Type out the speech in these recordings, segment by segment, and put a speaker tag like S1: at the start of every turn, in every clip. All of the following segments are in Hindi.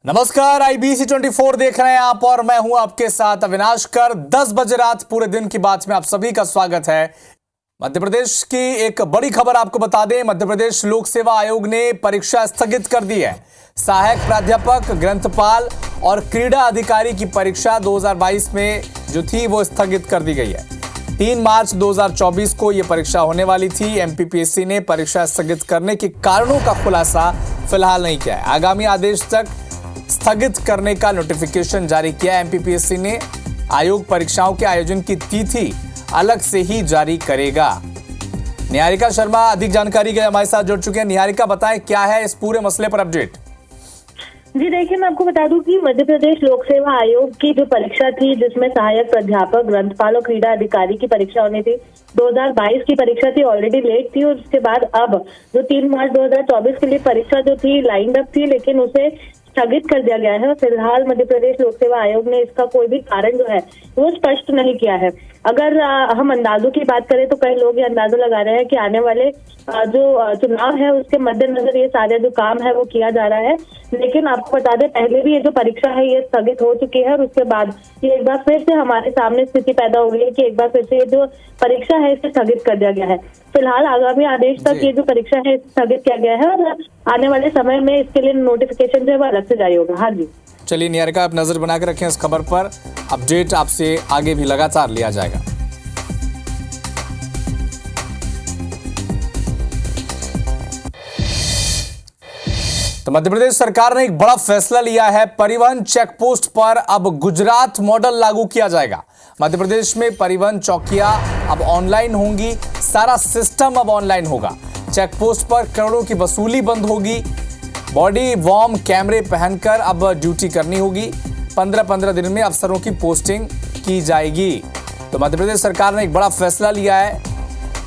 S1: नमस्कार, IBC 24 देख रहे हैं आप और मैं हूं आपके साथ अविनाश कर। 10 बजे रात पूरे दिन की बात में आप सभी का स्वागत है। मध्य प्रदेश की एक बड़ी खबर आपको बता दें, मध्य प्रदेश लोक सेवा आयोग ने परीक्षा स्थगित कर दी है। सहायक प्राध्यापक, ग्रंथपाल और क्रीड़ा अधिकारी की परीक्षा 2022 में जो थी वो स्थगित कर दी गई है। 3 मार्च 2024 को यह परीक्षा होने वाली थी। MPPSC ने परीक्षा स्थगित करने के कारणों का खुलासा फिलहाल नहीं किया है। आगामी आदेश तक स्थगित करने का नोटिफिकेशन जारी किया। MPPSC ने आयोग परीक्षाओं के आयोजन की तिथि अलग से ही जारी करेगा। निहारिका शर्मा अधिक जानकारी के हमारे साथ जुड़ चुके हैं। निहारिका, बताएं क्या है इस पूरे मसले पर अपडेट।
S2: जी देखिए, मैं आपको बता दूं कि मध्य प्रदेश लोक सेवा आयोग की जो परीक्षा थी, जिसमें सहायक प्राध्यापक, ग्रंथपाल और क्रीड़ा अधिकारी की परीक्षा होनी थी, 2022 की परीक्षा थी, ऑलरेडी लेट थी। और उसके बाद अब जो 3 मार्च 2024 के लिए परीक्षा जो थी लाइंड अप थी, लेकिन उसे स्थगित कर दिया गया है। फिलहाल मध्य प्रदेश लोक सेवा आयोग ने इसका कोई भी कारण जो है वो स्पष्ट नहीं किया है। अगर हम अंदाजों की बात करें तो कई लोग ये अंदाजा लगा रहे हैं कि आने वाले जो चुनाव है उसके मद्देनजर ये सारे जो काम है वो किया जा रहा है। लेकिन आपको बता दें, पहले भी ये जो परीक्षा है ये स्थगित हो चुकी है और उसके बाद ये एक बार फिर से हमारे सामने स्थिति पैदा हो गई है कि एक बार फिर से ये जो परीक्षा है इसे स्थगित कर दिया गया है। फिलहाल आगामी आदेश तक ये जो परीक्षा है स्थगित किया गया है और आने वाले समय में इसके लिए नोटिफिकेशन जो है वो अलग से जारी होगा। हाँ जी,
S1: चलिए निहारिका, आप नजर बनाकर रखें इस खबर पर। अपडेट आपसे आगे भी लगातार लिया जाएगा। तो मध्य प्रदेश सरकार ने एक बड़ा फैसला लिया है। परिवहन चेक पोस्ट पर अब गुजरात मॉडल लागू किया जाएगा। मध्य प्रदेश में परिवहन चौकियां अब ऑनलाइन होंगी। सारा सिस्टम अब ऑनलाइन होगा। चेक पोस्ट पर करोड़ों की वसूली बंद होगी। बॉडी वॉर्म कैमरे पहनकर अब ड्यूटी करनी होगी। 15-15 दिन में अफसरों की पोस्टिंग की जाएगी। तो मध्य प्रदेश सरकार ने एक बड़ा फैसला लिया है।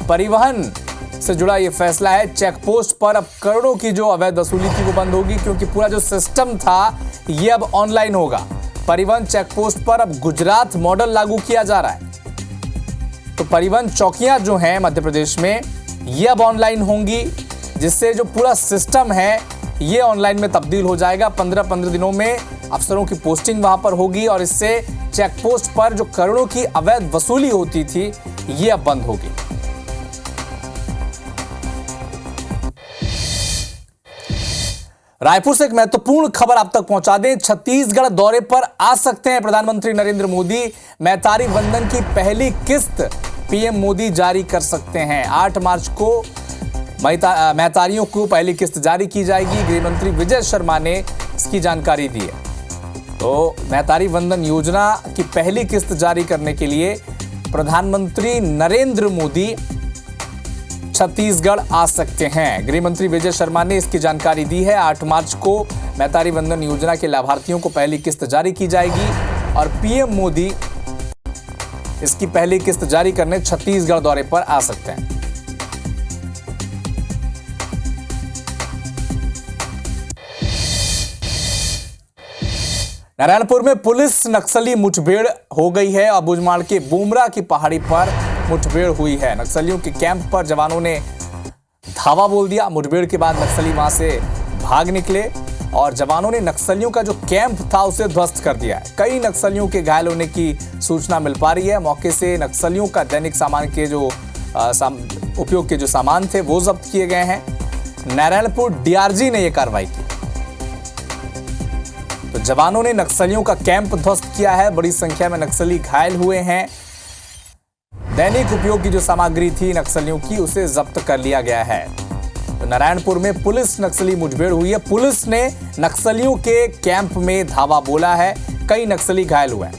S1: परिवहन से जुड़ा ये फैसला है। चेक पोस्ट पर अब करोड़ों की जो अवैध वसूली थी वो बंद होगी, क्योंकि पूरा जो सिस्टम था ये अब ऑनलाइन होगा। परिवहन चेक पोस्ट पर अब गुजरात मॉडल लागू किया जा रहा है। तो परिवहन चौकियां जो हैं मध्य प्रदेश में ये अब ऑनलाइन होंगी, जिससे जो पूरा सिस्टम है ये ऑनलाइन में तब्दील हो जाएगा। 15-15 दिनों में अफसरों की पोस्टिंग वहां पर होगी और इससे चेक पोस्ट पर जो करोड़ों की अवैध वसूली होती थी ये अब बंद होगी। रायपुर से एक महत्वपूर्ण खबर आप तक पहुंचा दें। छत्तीसगढ़ दौरे पर आ सकते हैं प्रधानमंत्री नरेंद्र मोदी। मैतारी वंदन की पहली किस्त PM मोदी जारी कर सकते हैं। 8 मार्च को मैतारियों को पहली किस्त जारी की जाएगी। गृह मंत्री विजय शर्मा ने इसकी जानकारी दी है। तो मैतारी वंदन योजना की पहली किस्त जारी करने के लिए प्रधानमंत्री नरेंद्र मोदी छत्तीसगढ़ आ सकते हैं। गृह मंत्री विजय शर्मा ने इसकी जानकारी दी है। 8 मार्च को मैतारी वंदन योजना के लाभार्थियों को पहली किस्त जारी की जाएगी और PM मोदी इसकी पहली किस्त जारी करने छत्तीसगढ़ दौरे पर आ सकते हैं। नारायणपुर में पुलिस नक्सली मुठभेड़ हो गई है। अबुझमाड़ के बुमरा की पहाड़ी पर मुठभेड़ हुई है। नक्सलियों के कैंप पर जवानों ने धावा बोल दिया। मुठभेड़ के बाद नक्सली वहां से भाग निकले और जवानों ने नक्सलियों का जो कैंप था उसे ध्वस्त कर दिया है। कई नक्सलियों के घायल होने की सूचना मिल पा रही है। मौके से नक्सलियों का दैनिक सामान के जो उपयोग के जो सामान थे वो जब्त किए गए हैं। नारायणपुर DRG ने यह कार्रवाई की। तो जवानों ने नक्सलियों का कैंप ध्वस्त किया है। बड़ी संख्या में नक्सली घायल हुए हैं। दैनिक उपयोग की जो सामग्री थी नक्सलियों की उसे जब्त कर लिया गया है। तो नारायणपुर में पुलिस नक्सली मुठभेड़ हुई है। पुलिस ने नक्सलियों के कैंप में धावा बोला है। कई नक्सली घायल हुए हैं।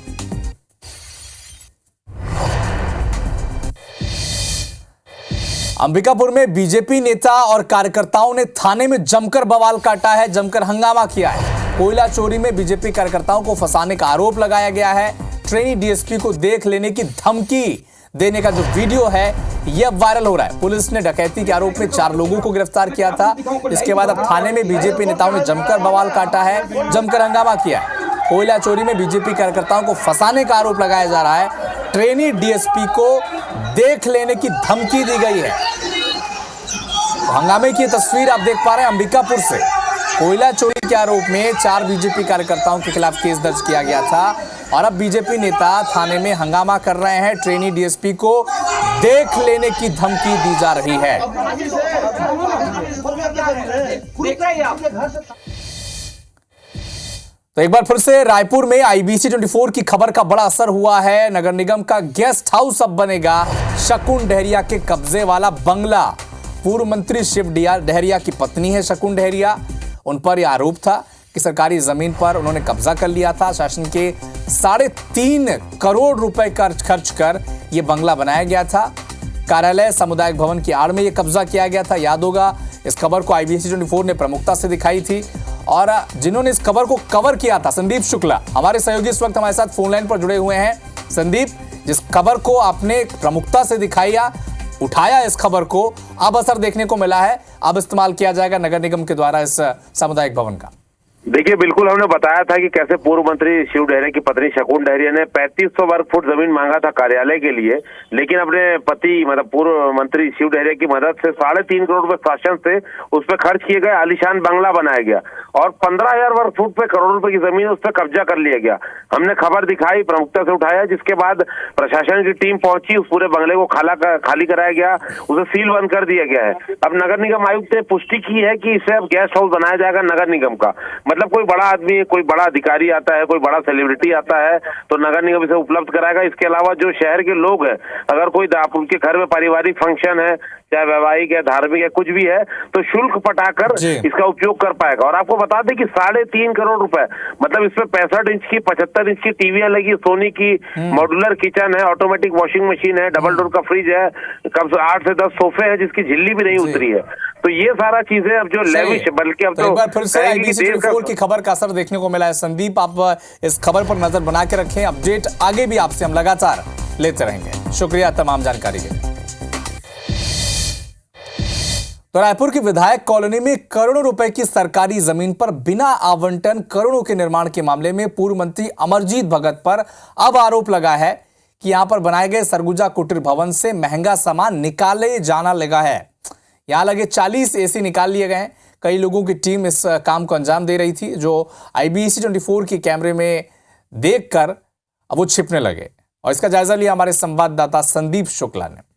S1: अंबिकापुर में बीजेपी नेता और कार्यकर्ताओं ने थाने में जमकर बवाल काटा है, जमकर हंगामा किया है। कोयला चोरी में बीजेपी कार्यकर्ताओं को फंसाने का आरोप लगाया गया है। ट्रेनी DSP को देख लेने की धमकी देने का जो वीडियो है यह वायरल हो रहा है। पुलिस ने डकैती के आरोप में 4 लोगों को गिरफ्तार किया था। इसके बाद अब थाने में बीजेपी नेताओं ने जमकर बवाल काटा है, जमकर हंगामा किया है। कोयला चोरी में बीजेपी कार्यकर्ताओं को फंसाने का आरोप लगाया जा रहा है। ट्रेनी DSP को देख लेने की धमकी दी गई है। तो हंगामे की तस्वीर आप देख पा रहे हैं अंबिकापुर से। कोयला चोरी के आरोप में 4 बीजेपी कार्यकर्ताओं के खिलाफ केस दर्ज किया गया था और अब बीजेपी नेता थाने में हंगामा कर रहे हैं। ट्रेनी डीएसपी को देख लेने की धमकी दी जा रही है। तो एक बार फिर से रायपुर में IBC 24 की खबर का बड़ा असर हुआ है। नगर निगम का गेस्ट हाउस अब बनेगा शकुन डहरिया के कब्जे वाला बंगला। पूर्व मंत्री शिव डहरिया की पत्नी है शकुन डहरिया। उन पर यह आरोप था कि सरकारी जमीन पर उन्होंने कब्जा कर लिया था। शासन के 3.5 करोड़ रुपए खर्च कर यह बंगला बनाया गया था। कार्यालय सामुदायिक भवन की आड़ में यह कब्जा किया गया था। याद होगा, इस खबर को IBC 24 ने प्रमुखता से दिखाई थी और जिन्होंने इस खबर को कवर किया था संदीप शुक्ला, हमारे सहयोगी इस वक्त हमारे साथ फोन लाइन पर जुड़े हुए हैं। संदीप, जिस खबर को आपने प्रमुखता से दिखाया, उठाया इस खबर को, अब असर देखने को मिला है, अब इस्तेमाल किया जाएगा नगर निगम के द्वारा इस सामुदायिक भवन का।
S3: देखिए, बिल्कुल हमने बताया था कि कैसे पूर्व मंत्री शिव डहरिया की पत्नी शकुन डहरिया ने 3500 वर्ग फुट जमीन मांगा था कार्यालय के लिए, लेकिन अपने पति मतलब पूर्व मंत्री शिव डहरिया की मदद से 3.5 करोड़ रुपए शासन से उस पर खर्च किए गए आलीशान बंगला बनाया गया और 15,000 वर्ग फुट पे करोड़ रुपए की जमीन उस पर कब्जा कर लिया गया। हमने खबर दिखाई, प्रमुखता से उठाया, जिसके बाद प्रशासन की टीम पहुंची, उस पूरे बंगले को खाली कराया गया, उसे सील बंद कर दिया गया है। अब नगर निगम आयुक्त ने पुष्टि की है कि इसे अब गेस्ट हाउस बनाया जाएगा नगर निगम का। मतलब कोई बड़ा आदमी, कोई बड़ा अधिकारी आता है, कोई बड़ा सेलिब्रिटी आता है तो नगर निगम इसे उपलब्ध कराएगा। इसके अलावा जो शहर के लोग हैं, अगर कोई उनके घर में पारिवारिक फंक्शन है, चाहे वैवाहिक है, धार्मिक है, कुछ भी है, तो शुल्क पटाकर इसका उपयोग कर पाएगा। और आपको बता दें कि 3.5 करोड़ रुपए, मतलब इसमें 65 इंच की 75 इंच की टीवियां लगी, सोनी की, मॉड्यूलर किचन है, ऑटोमेटिक वॉशिंग मशीन है, डबल डोर का फ्रिज है, कम से 8 से 10 सोफे हैं जिसकी झिल्ली भी नहीं उतरी है। तो ये सारा चीजें अब जो लेविश, बल्कि अब तो
S1: एक बार फिर से IBC 24 की खबर का असर देखने को मिला है। संदीप, आप इस खबर पर नजर बना के रखें, अपडेट आगे भी आपसे हम लगातार लेते रहेंगे। शुक्रिया तमाम जानकारी के लिए। तो रायपुर की विधायक कॉलोनी में करोड़ों रुपए की सरकारी जमीन पर बिना आवंटन करोड़ों के निर्माण के मामले में पूर्व मंत्री अमरजीत भगत पर अब आरोप लगा है कि यहां पर बनाए गए सरगुजा कुटीर भवन से महंगा सामान निकाले जाना लगा है। यहां लगे 40 AC निकाल लिए गए हैं। कई लोगों की टीम इस काम को अंजाम दे रही थी, जो IBC 24 के कैमरे में देखकर अब वो छिपने लगे। और इसका जायजा लिया हमारे संवाददाता संदीप शुक्ला ने।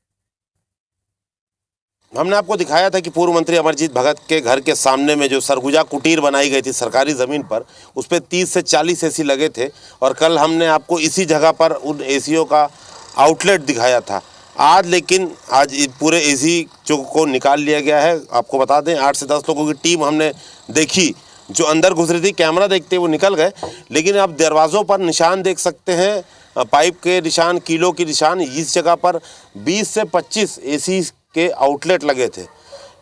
S4: हमने आपको दिखाया था कि पूर्व मंत्री अमरजीत भगत के घर के सामने में जो सरगुजा कुटीर बनाई गई थी सरकारी ज़मीन पर, उस पर 30 से 40 AC लगे थे और कल हमने आपको इसी जगह पर उन ACO का आउटलेट दिखाया था। आज पूरे AC को निकाल लिया गया है। आपको बता दें, 8 से 10 लोगों की टीम हमने देखी जो अंदर घुस रही थी, कैमरा देखते वो निकल गए, लेकिन आप दरवाज़ों पर निशान देख सकते हैं, पाइप के निशान, कीलों के निशान। इस जगह पर 20 से 25 AC के आउटलेट लगे थे।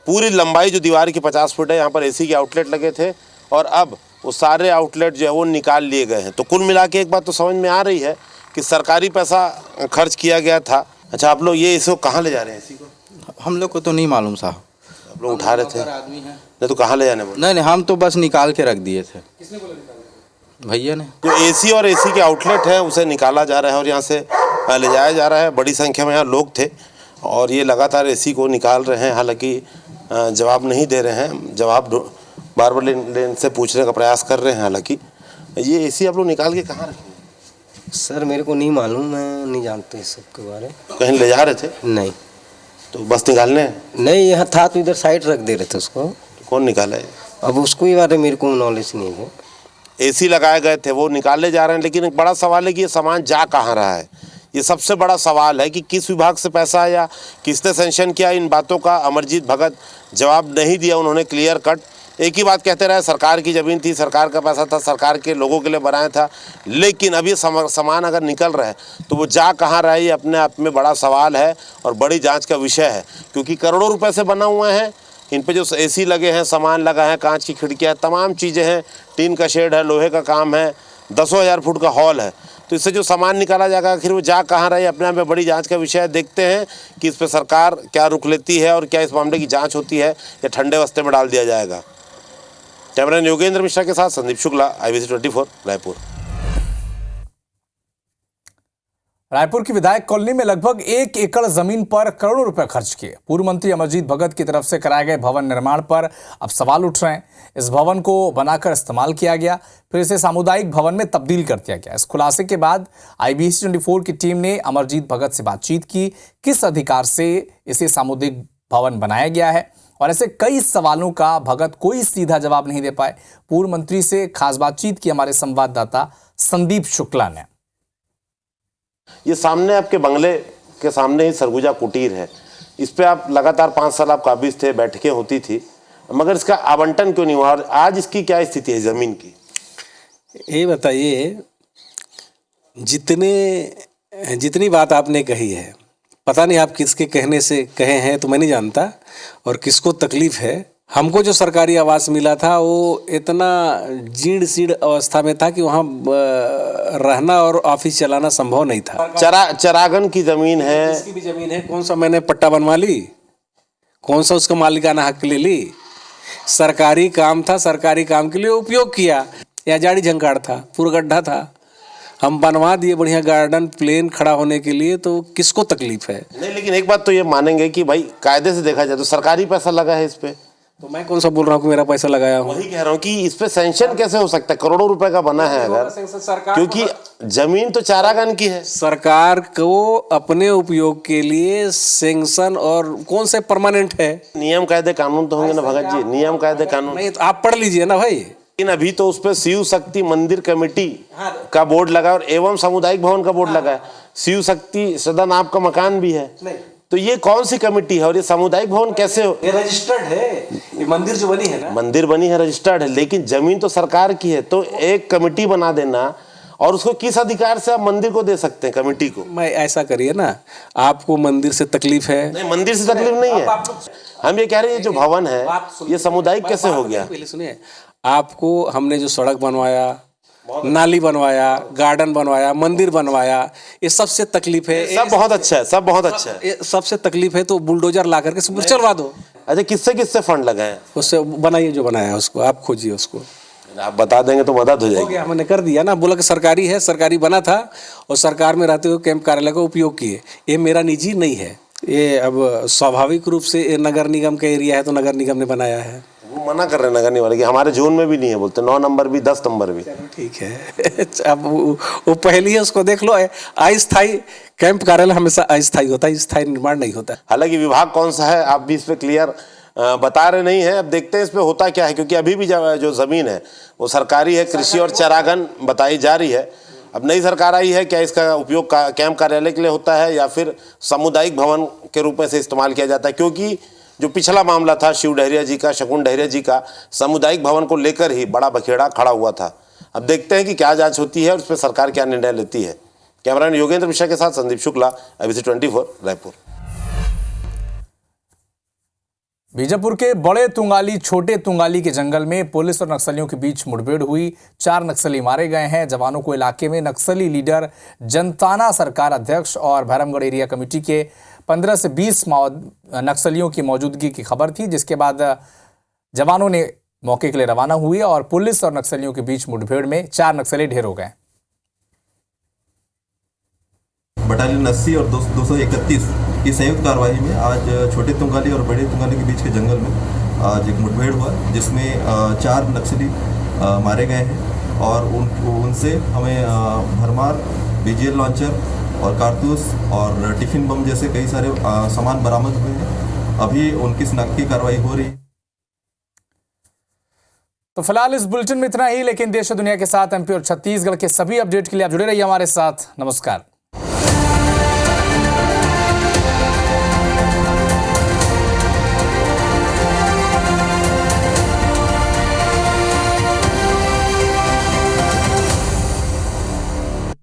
S4: पूरी लंबाई जो दीवार की 50 फुट है, यहाँ पर AC के आउटलेट लगे थे और अब वो सारे आउटलेट जो है वो निकाल लिए गए हैं। तो कुल मिला के एक बात तो समझ में आ रही है कि सरकारी पैसा खर्च किया गया था। अच्छा, आप लोग ये इसको कहाँ ले जा रहे हैं? AC को
S5: हम लोग को तो नहीं मालूम साहब।
S4: आप लोग उठा रहे थे?
S5: आदमी है
S4: नहीं तो कहाँ ले जाने बोले?
S5: नहीं, हम तो बस निकाल के रख दिए थे। किसने बोला निकाल? भैया ने।
S4: जो AC और AC के आउटलेट है उसे निकाला जा रहा है और यहाँ से ले जाया जा रहा है। बड़ी संख्या में यहाँ लोग थे और ये लगातार AC को निकाल रहे हैं। हालांकि जवाब नहीं दे रहे हैं, जवाब बार बार लेने से पूछने का प्रयास कर रहे हैं। हालांकि ये AC आप लोग निकाल के कहाँ रखें?
S6: सर मेरे को नहीं मालूम, मैं नहीं जानता इस सब के बारे में।
S4: कहीं ले जा रहे थे?
S6: नहीं।
S4: तो बस निकालने?
S6: नहीं, यहाँ था तो इधर साइड रख दे रहे थे उसको।
S4: तो कौन निकाला है?
S6: अब उसको ही बारे मेरे को नॉलेज नहीं है।
S4: AC लगाए गए थे, वो निकाले जा रहे हैं, लेकिन एक बड़ा सवाल है कि ये सामान जा कहाँ रहा है। ये सबसे बड़ा सवाल है कि किस विभाग से पैसा आया, किसने सेंक्शन किया। इन बातों का अमरजीत भगत जवाब नहीं दिया उन्होंने क्लियर कट। एक ही बात कहते रहे, सरकार की ज़मीन थी, सरकार का पैसा था, सरकार के लोगों के लिए बनाया था। लेकिन अब ये सामान अगर निकल रहा है तो वो जा कहाँ रहा है, ये अपने आप में बड़ा सवाल है और बड़ी जांच का विषय है। क्योंकि करोड़ों रुपए से बना हुए हैं, इन पे जो AC लगे हैं, सामान लगा है, कांच की खिड़कियाँ, तमाम चीज़ें हैं, टीन का शेड है, लोहे का काम है, 10,000 फुट का हॉल है। तो इससे जो सामान निकाला जाएगा आखिर वो जा कहाँ रहा है, अपने आप में बड़ी जांच का विषय है। देखते हैं कि इस पर सरकार क्या रुख लेती है और क्या इस मामले की जांच होती है या ठंडे बस्ते में डाल दिया जाएगा। कैमरामैन योगेंद्र मिश्रा के साथ संदीप शुक्ला, IBC 24 रायपुर।
S1: रायपुर की विधायक कॉलोनी में लगभग 1 एकड़ जमीन पर करोड़ों रुपए खर्च किए। पूर्व मंत्री अमरजीत भगत की तरफ से कराए गए भवन निर्माण पर अब सवाल उठ रहे हैं। इस भवन को बनाकर इस्तेमाल किया गया, फिर इसे सामुदायिक भवन में तब्दील कर दिया गया। इस खुलासे के बाद IBC 24 की टीम ने अमरजीत भगत से बातचीत की। किस अधिकार से इसे सामुदायिक भवन बनाया गया है और ऐसे कई सवालों का भगत कोई सीधा जवाब नहीं दे पाए। पूर्व मंत्री से खास बातचीत की हमारे संवाददाता संदीप शुक्ला ने।
S4: ये सामने आपके बंगले के सामने ही सरगुजा कुटीर है। इस पे आप लगातार 5 साल आप काबिज थे, बैठकें होती थी, मगर इसका आवंटन क्यों नहीं हुआ और आज इसकी क्या स्थिति है जमीन की?
S7: ये बताइए, जितनी बात आपने कही है, पता नहीं आप किसके कहने से कहे हैं तो मैं नहीं जानता, और किसको तकलीफ है। हमको जो सरकारी आवास मिला था वो इतना जीर्ण शीर्ण अवस्था में था कि वहाँ रहना और ऑफिस चलाना संभव नहीं था।
S4: चरागन की जमीन है,
S7: इसकी भी जमीन है। कौन सा मैंने पट्टा बनवा ली, कौन सा उसका मालिकाना हक ले ली? सरकारी काम था, सरकारी काम के लिए उपयोग किया। या जाड़ी झंकार था, पूरा गड्ढा था, हम बनवा दिए बढ़िया गार्डन प्लेन खड़ा होने के लिए, तो किसको तकलीफ है?
S4: नहीं, लेकिन एक बात तो ये मानेंगे कि भाई कायदे से देखा जाए तो सरकारी पैसा लगा है इस पे।
S7: तो मैं कौन सा बोल रहा हूँ कि मेरा पैसा लगाया हूँ?
S4: वही कह रहा हूँ कि इस पे सैंक्शन कैसे हो सकता है? करोड़ों रुपए का बना है अगर, क्योंकि जमीन तो चारागान की है।
S7: सरकार को अपने उपयोग के लिए सैंक्शन और कौन से परमानेंट है?
S4: नियम कायदे कानून तो होंगे ना भगत जी, नियम कायदे कानून।
S7: नहीं तो आप पढ़ लीजिए ना भाई।
S4: लेकिन अभी तो उस पे शिव शक्ति मंदिर कमेटी का बोर्ड लगा और एवं सामुदायिक भवन का बोर्ड लगा है। शिव शक्ति सदन आपका मकान भी है, तो ये कौन सी कमेटी है और ये सामुदायिक भवन कैसे हो?
S7: ये रजिस्टर्ड है, ये मंदिर जो बनी है ना,
S4: मंदिर बनी है, रजिस्टर्ड है, लेकिन जमीन तो सरकार की है। तो एक कमेटी बना देना और उसको किस अधिकार से आप मंदिर को दे सकते हैं कमेटी को?
S7: मैं ऐसा करिए ना, आपको मंदिर से तकलीफ है?
S4: नहीं, मंदिर से तकलीफ नहीं है। हम ये कह रहे हैं जो भवन है ये सामुदायिक कैसे हो गया?
S7: पहले सुनिए, आपको हमने जो सड़क बनवाया, नाली बनवाया, गार्डन बनवाया, मंदिर बनवाया, ये सबसे तकलीफ है।
S4: सब बहुत अच्छा है, सब बहुत अच्छा है।
S7: ये सबसे तकलीफ है तो बुलडोजर ला करके सब चलवा दो।
S4: अच्छा, किससे किससे फंड लगे हैं?
S7: उससे बनाइए, जो बनाया है उसको आप खोजिए, उसको
S4: आप बता देंगे तो मदद हो
S7: हो
S4: जाएगी।
S7: गया, हमने कर दिया ना। बोला कि सरकारी है, सरकारी बना था और सरकार में रहते हुए कैंप कार्यालय का उपयोग किए। ये मेरा निजी नहीं है, ये अब स्वाभाविक रूप से ये नगर निगम का एरिया है तो नगर निगम ने बनाया है।
S4: वो मना कर रहे हैं नगर निगम वाले कि हमारे जोन में भी नहीं है, बोलते 9 नंबर भी 10 नंबर भी।
S7: ठीक है। अब वो पहली है, उसको देख लो। अस्थायी कैंप कार्यालय हमेशा अस्थायी होता है, स्थायी निर्माण नहीं होता।
S4: हालांकि विभाग कौन सा है आप भी इस पे क्लियर बता रहे नहीं है। अब देखते हैं इस पे होता क्या है, क्योंकि अभी भी जो जमीन है वो सरकारी है, कृषि और चारागान बताई जा रही है। अब नई सरकार आई है, क्या इसका उपयोग कैंप कार्यालय के लिए होता है या फिर सामुदायिक भवन के रूप में से इस्तेमाल किया जाता है? क्योंकि जो पिछला मामला था शिव डहरिया जी का, शकुन डहरिया जी का, सामुदायिक भवन को लेकर ही बड़ा बखेड़ा खड़ा हुआ था। अब देखते हैं कि क्या जांच होती है और उस पर सरकार क्या निर्णय लेती है। कैमरामैन योगेंद्र मिश्रा के साथ संदीप शुक्ला, IBC 24 रायपुर।
S1: बीजापुर के बड़े तुंगाली छोटे तुंगाली के जंगल में पुलिस और नक्सलियों के बीच मुठभेड़ हुई। 4 नक्सली मारे गए हैं। जवानों को इलाके में नक्सली लीडर जनताना सरकार अध्यक्ष और भैरमगढ़ एरिया कमेटी के 15 से 20 नक्सलियों की मौजूदगी की खबर थी, जिसके बाद जवानों ने मौके के लिए रवाना हुए और पुलिस और नक्सलियों के बीच मुठभेड़ में 4 नक्सली ढेर हो गए।
S8: बटालियन 80 और 231 की संयुक्त कार्रवाई में आज छोटे तुंगाली और बड़े तुंगाली के बीच के जंगल में आज एक मुठभेड़ हुआ, जिसमें 4 नक्सली मारे गए हैं और उनसे हमें भरमार, BGL लॉन्चर और कारतूस और टिफिन बम जैसे कई सारे सामान बरामद हुए हैं। अभी उनकी शिनाख्त की कार्रवाई हो रही है।
S1: तो फिलहाल इस बुलेटिन में इतना ही, लेकिन देश और दुनिया के साथ MP और छत्तीसगढ़ के सभी अपडेट के लिए आप जुड़े रहिए हमारे साथ। नमस्कार।